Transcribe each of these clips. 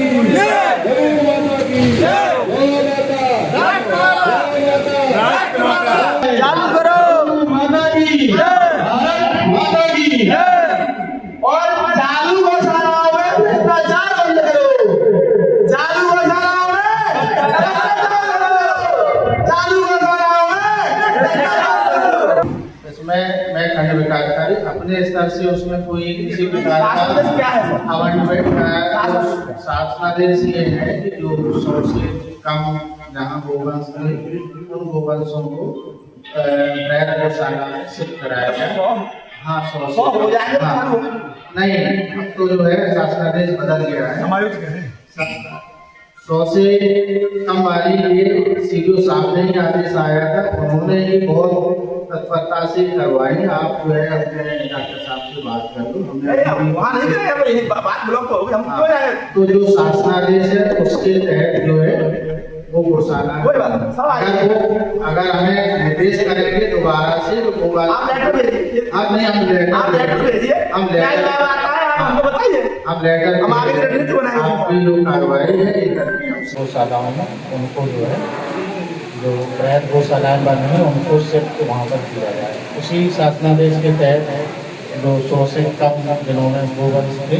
की जय माता की जय माता चालू करो माता की भारत माता की और चालू गौशालाओं में भ्रष्टाचार बंद करो। चालू गौशालाओं में चालू गौशालाओं में इसमें मैं खंड विकासकारी अपने स्तर से उसमें कोई किसी प्रकार क्या है सर? का आवंटन शासनादेश ये है कि जो 100 से कम जहाँ गोवंश थे उन गोवंशों को बैल गौशाला में शिफ्ट कराया जाए। हाँ 100 हो जाएंगे हाँ नहीं अब तो जो है शासनादेश बदल गया है। 100 से कम वाली ये सीधो सामने ही आदेश आया था, उन्होंने ही बहुत तत्परता से करवाई। आप जो है अपने डॉक्टर साहब से बात कर लो। हमने वहाँ नहीं करेंगे बात ब्लॉक तो होगी, हम क्यों जाएंगे? तो जो शासनादेश है उसके तहत जो है वो गौशाला कोई बात नहीं, सब आएंगे। अगर हमें निर्देश करेंगे दोबारा से तो होगा। आप लेटर भेजिए। हम नहीं हम आप लेटर भेजिए। हम क्या लेटर जवाब आता है आप हमको बताइए। हम लेटर हम आगे की रणनीति बनाएंगे। आपकी जो कार्रवाई है ये करनी है। गौशालाओं में उनको जो है जो वृहद गौशालाएं बन हैं उनको शिफ्ट वहाँ पर किया जाए। उसी शासनादेश के तहत जो 100 से कम जिलों में गोवंश थे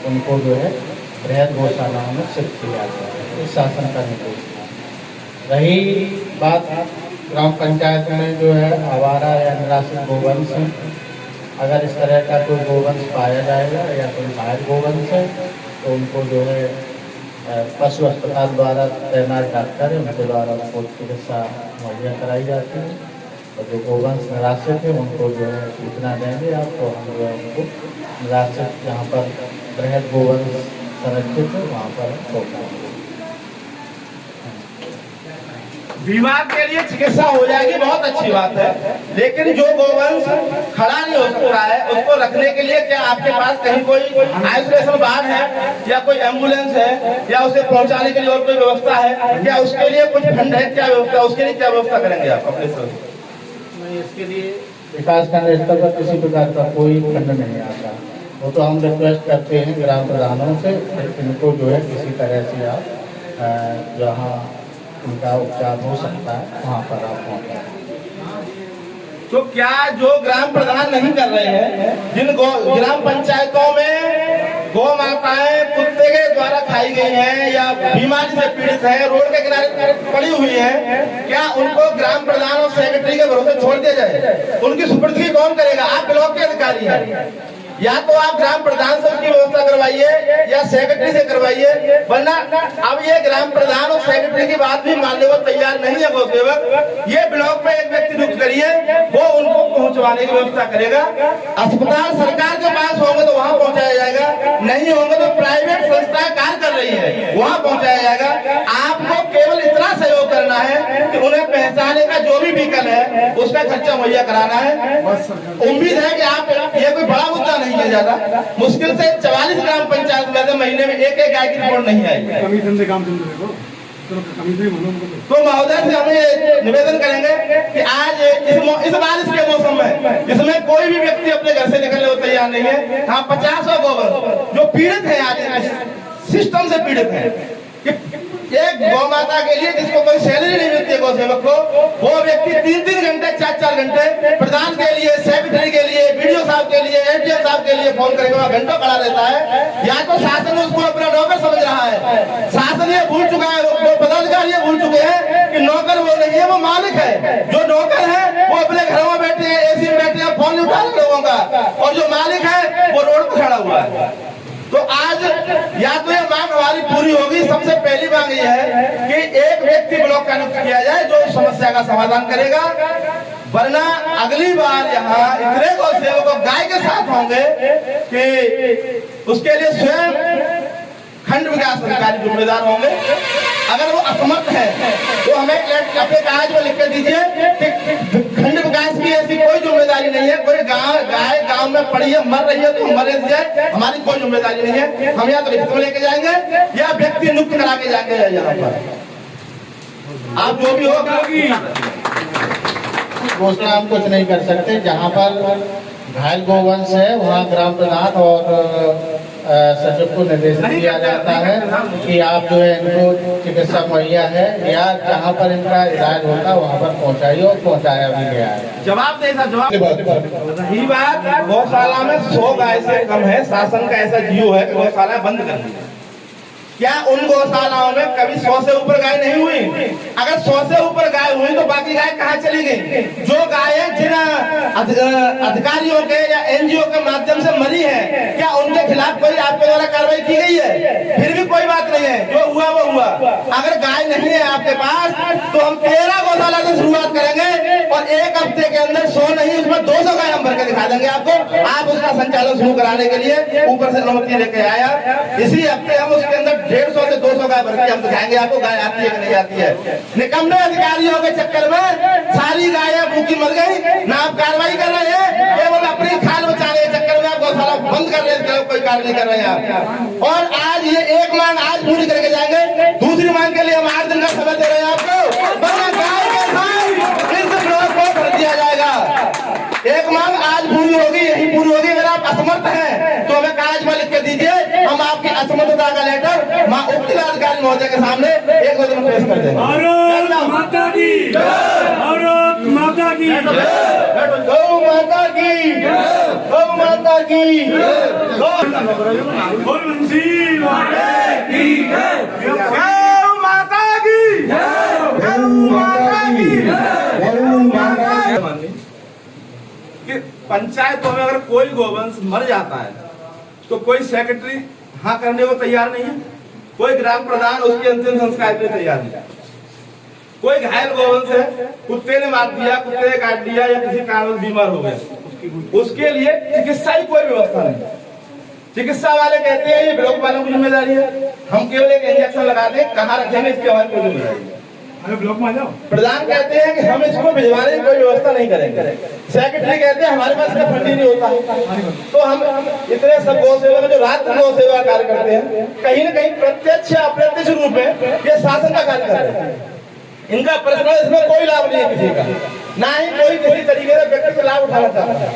उनको जो है वृहद गौशालाओं में शिफ्ट किया जाए। इस शासन का निर्देश था। रही बात ग्राम पंचायत में जो है आवारा या निराश्रित गोवंश है, अगर इस तरह का कोई गोवंश पाया जाएगा या कोई घायल गोवंश है तो उनको जो है पशु अस्पताल द्वारा तैनात डॉक्टर है उनके द्वारा उसको चिकित्सा मुहैया कराई जाती है। और जो गोवंश निराश्रित है उनको जो है सूचना देंगे आप, तो हम जो है उनको निराश्रित जहाँ पर बृहद गोवंश संरक्षित है वहाँ पर पहुँचाएंगे। विवाद के लिए चिकित्सा हो जाएगी, बहुत अच्छी बात है, लेकिन जो गोवंश खड़ा नहीं हो सकता है उसको रखने के लिए क्या आपके पास कहीं कोई आइसोलेशन वार्ड है या कोई एम्बुलेंस है या उसे पहुंचाने के लिए और कोई व्यवस्था है क्या? उसके लिए कुछ फंड है क्या व्यवस्था? उसके लिए क्या व्यवस्था करेंगे आप अपने स्तर से? नहीं, इसके लिए विकास खंड स्तर पर किसी प्रकार का कोई फंड नहीं आता। वो तो हम रिक्वेस्ट करते हैं ग्राम प्रधानों से इनको जो है किसी तरह से आप जहाँ उनका उपचार हो सकता है वहाँ पर आप पहुँचाएं। तो क्या जो ग्राम प्रधान नहीं कर रहे हैं, जिन ग्राम पंचायतों में गौ माताएं कुत्ते के द्वारा खाई गई हैं या बीमारी से पीड़ित हैं, रोड के किनारे पड़ी हुई हैं, क्या उनको ग्राम प्रधान और सेक्रेटरी के भरोसे छोड़ दिया जाए? उनकी सुपुर्दगी कौन करेगा? आप ब्लॉक के अधिकारी हैं, या तो आप ग्राम प्रधान से उसकी व्यवस्था करवाइए या सेक्रेटरी से करवाइए, वरना अब ये ग्राम प्रधान और सेक्रेटरी की बात भी मानने को तैयार नहीं है गौ सेवक। ये ब्लॉक में एक व्यक्ति नियुक्त करिए, वो उनको पहुंचवाने की व्यवस्था करेगा। अस्पताल सरकार के पास होंगे तो वहाँ पहुंचाया जाएगा, नहीं होंगे तो प्राइवेट संस्थाएं कार्य कर रही है वहाँ पहुंचाया जाएगा। आपको केवल इतना सहयोग करना है कि उन्हें पहचाने का जो भी व्हीकल है उसका खर्चा मुहैया कराना है। उम्मीद है कि आप ये कोई बड़ा मुद्दा नहीं है, ज्यादा मुश्किल से 44 ग्राम पंचायत में महीने में एक गाय की रिपोर्ट नहीं आई। तो महोदय से हम ये निवेदन करेंगे कि आज इस बारिश के मौसम में जिसमें कोई भी व्यक्ति अपने घर से निकलने को तैयार नहीं है, हाँ 50 गोवंश जो पीड़ित है आज सिस्टम से पीड़ित है, एक गौ माता के लिए जिसको कोई सैलरी नहीं मिलती है गौ सेवक को, वो व्यक्ति 3-3 घंटे 4-4 घंटे प्रधान के लिए, सेक्रेटरी के लिए, बीडीओ साहब के लिए, एडीएम साहब के लिए फोन करके वहाँ घंटों खड़ा रहता है। या तो शासन उसको अपना नौकर समझ रहा है, शासन ये भूल चुका है, वो पदाधिकारी ये भूल चुके हैं कि नौकर वो नहीं है, वो मालिक है। जो नौकर है वो अपने घरों में बैठे हैं, एसी में बैठे हैं, फोन नहीं उठा रहे लोगों का, और जो मालिक है वो रोड पर खड़ा हुआ है। तो आज या तो ये मांग हमारी पूरी होगी। सबसे पहली मांग ये है कि एक व्यक्ति ब्लॉक का नियुक्त किया जाए जो इस समस्या का समाधान करेगा, वरना अगली बार यहाँ इतने गौ सेवक गाय के साथ होंगे कि उसके लिए स्वयं खंड विकास अधिकारी जिम्मेदार होंगे। अगर वो असमर्थ है तो हमें अपने कागज में लिख कर दीजिए कि खंड विकास की ऐसी कोई जिम्मेदारी नहीं है। कोई गाय गांव में पड़ी है, मर रही है तो मरे जाए, हमारी कोई जिम्मेदारी नहीं है। हम या तो लिखित में लेके जाएंगे या व्यक्ति नियुक्त करा के जाएंगे यहाँ पर। आप जो भी होगा घोषणा हम कुछ नहीं कर सकते। जहाँ पर घायल गोवंश है वहाँ ग्राम प्रधान और सचिव को निर्देशित किया जाता है कि आप जो है इनको चिकित्सा मुहैया है या जहाँ पर इनका इलाज होता है वहाँ पर पहुँचाइए, और पहुँचाया भी गया है। जवाब दे साहब, जवाब। रही बात गौशाला में 100 गाय से कम है, शासन का ऐसा जियो है कि गौशाला बंद कर दी। क्या उन गौशालाओं में कभी 100 से ऊपर गाय नहीं हुई? अगर 100 से ऊपर गाय हुई तो बाकी गाय कहाँ चली गई? जो गायें जिन अधिकारियों के या एनजीओ के माध्यम से मरी है, क्या उनके खिलाफ कोई आपके द्वारा कार्रवाई की गई है? फिर भी कोई बात नहीं है, जो हुआ वो हुआ। अगर गाय नहीं है आपके पास तो हम 13 गौशाला से शुरुआत करेंगे और एक हफ्ते के अंदर 100 नहीं, उसमें 200 गाय हम भर के दिखा देंगे आपको। आप उसका संचालन शुरू कराने के लिए ऊपर से अनुमति लेके आया। इसी हफ्ते हम उसके अंदर 150 से 200 गाय भर के हम दिखाएंगे आपको गाय आती है कि नहीं आती है। निकम्मे अधिकारियों के चक्कर में सारी गायें भूखी मर गई, ना आप कार्रवाई कर रहे हैं, केवल अपनी खाल बचाने के चक्कर में आप गौशाला बंद कर रहे हैं, कोई कार्य नहीं कर रहे हैं आप। और आज ये एक मांग आज पूरी करके जाएंगे, दूसरी मांग के लिए हम 8 दिन का समय दे रहे हैं आपको, वरना गाय के साथ इस ब्लॉक को भर दिया जाएगा। एक मांग आज पूरी होगी, यही पूरी होगी। अगर आप असमर्थ हैं तो हमें कागज में लिख के दीजिए, हम आपकी असमर्थता का लेटर उप जिलाधिकारी महोदय के सामने 1-2 दिन में पेश कर देंगे। भारत माता की जय, भारत माता की जय, गौ माता की, गौ माता की, बोल बंसी वाले की जय, गौ माता की, गौ माता की, गौ माता की। कि पंचायतों में अगर कोई गोवंश मर जाता है तो कोई सेक्रेटरी हाँ करने को तैयार नहीं है, कोई ग्राम प्रधान उसके अंतिम संस्कार के लिए तैयार नहीं है। कोई घायल गोवंश है, कुत्ते ने मार दिया, कुत्ते ने काट दिया या किसी कारण बीमार हो गया, उसके लिए चिकित्सा की कोई व्यवस्था नहीं। चिकित्सा वाले कहते हैं ये ब्लॉक वालों की जिम्मेदारी है, हम केवल एक इंजेक्शन लगा दें, कहाँ रखेंगे इसकी हमारी कोई जिम्मेदारी है। ब्लॉक में आ जाओ। प्रधान कहते हैं कि हम इसको भिजवाने की कोई व्यवस्था नहीं करेंगे, सेक्रेटरी कहते हैं हमारे पास इसका फंड ही नहीं होता। तो हम इतने सब गौ सेवक जो रात गौ सेवा कार्य करते हैं, कहीं न कहीं प्रत्यक्ष या अप्रत्यक्ष रूप में ये शासन का कार्य कर रहे हैं। इनका पर्सनल इसमें कोई लाभ नहीं है किसी का, ना ही कोई किसी तरीके से व्यक्तिगत लाभ उठाना चाहता है।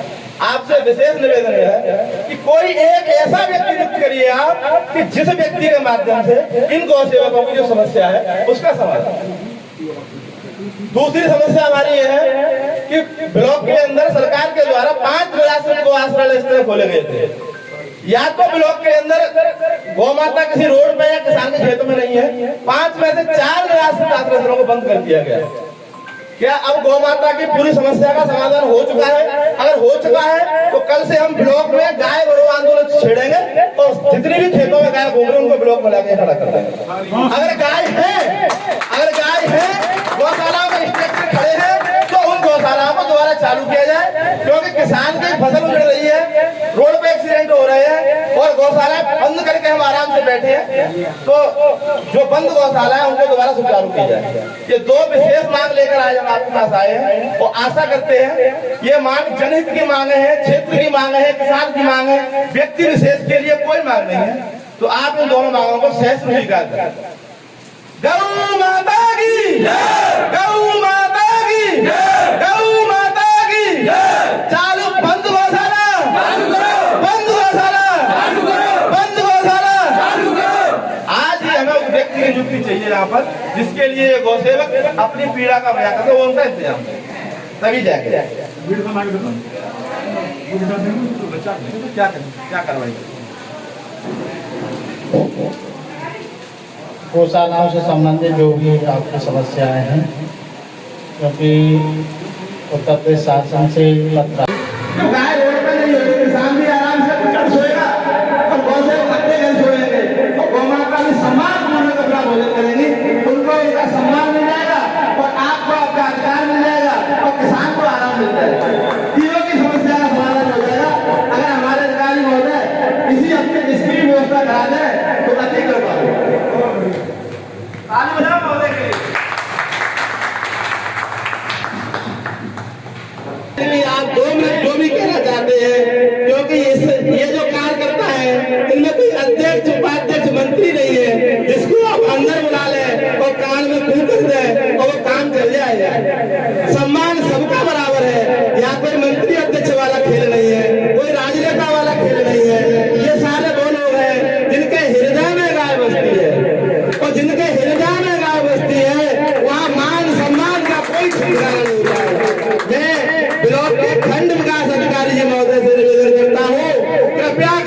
आपसे विशेष निवेदन है कि कोई एक ऐसा व्यक्ति नियुक्त करिए आप कि जिस व्यक्ति के माध्यम से इन गौ सेवकों की जो समस्या है उसका समाधान। दूसरी समस्या हमारी ये है कि ब्लॉक के अंदर सरकार के द्वारा 5 विरासत गौ आश्रय इस तरह खोले गए थे। या तो ब्लॉक के अंदर गौ माता किसी रोड पे या किसान के खेतों में नहीं है, 5 में से 4 विरासत आश्रय को बंद कर दिया गया। क्या अब गौ माता की पूरी समस्या का समाधान हो चुका है? अगर हो चुका है तो कल से हम ब्लॉक में गाय बचाओ आंदोलन छेड़ेंगे और जितनी भी खेतों में गाय घूम रही उनको ब्लॉक में लाके खड़ा कर देंगे। अगर गाय है गौशालाओं में इंस्पेक्टर खड़े हैं तो उन गौशालाओं को दोबारा चालू किया जाए, क्योंकि किसान की फसल उजड़ रही है, रोड पे एक्सीडेंट हो रहे हैं और गौशाला बंद करके हम आराम से बैठे हैं। तो जो बंद गौशाला है उनको दोबारा सुचारू किया जाए। ये 2 विशेष मांग लेकर आज हम आपके पास आए हैं और आशा करते हैं ये मांग जनहित की मांग है, क्षेत्र की मांग है, किसान की मांग है, व्यक्ति विशेष के लिए कोई मांग नहीं है। तो आप इन दोनों मांगों को सहर्ष स्वीकार करें। गौ माता की जय, गौ माता की जय, गौ माता की जय। चालू बंद गौशाला, बंद गौशाला, बंद गौशाला। आज ही हमें उस व्यक्ति की नियुक्ति चाहिए यहाँ पर जिसके लिए गौ सेवक अपनी पीड़ा का बयां करते वो उनका इंतजाम तभी जाएंगे। क्या कार्रवाई गौशालाओं से संबंधित जो भी आपकी समस्याएं हैं, क्योंकि उत्तर प्रदेश शासन से गाय रोड पे नहीं होगी, किसान भी आराम से घर सोएगा और गौ सेवक अपने घर सोएंगे और गौ माता भी सम्मान पूर्वक अपना भोजन करेंगे, उनको उनका सम्मान मिल जाएगा और आपको आपका अधिकार मिल जाएगा और किसान को आराम मिल जाएगा। तीनों की समस्या का समाधान हो जाएगा। अगर हमारे अधिकारी महोदय इसी हफ्ते इसकी भी व्यवस्था करा दें तो अति कृपा महोदय के लिए आप 2 मिनट जो भी कहना चाहते हैं, क्योंकि ये जो कार्यकर्ता है इनमें कोई अध्यक्ष उपाध्यक्ष मंत्री नहीं है जिसको आप अंदर बुला लें और कान में फूंक कर दें और वो काम चल जाएगा। सम्मान सबका बराबर है, यहाँ कोई मंत्री अध्यक्ष वाला खेल नहीं है, कोई राजनेता वाला खेल नहीं है। ये सारे वो लोग हैं कृपया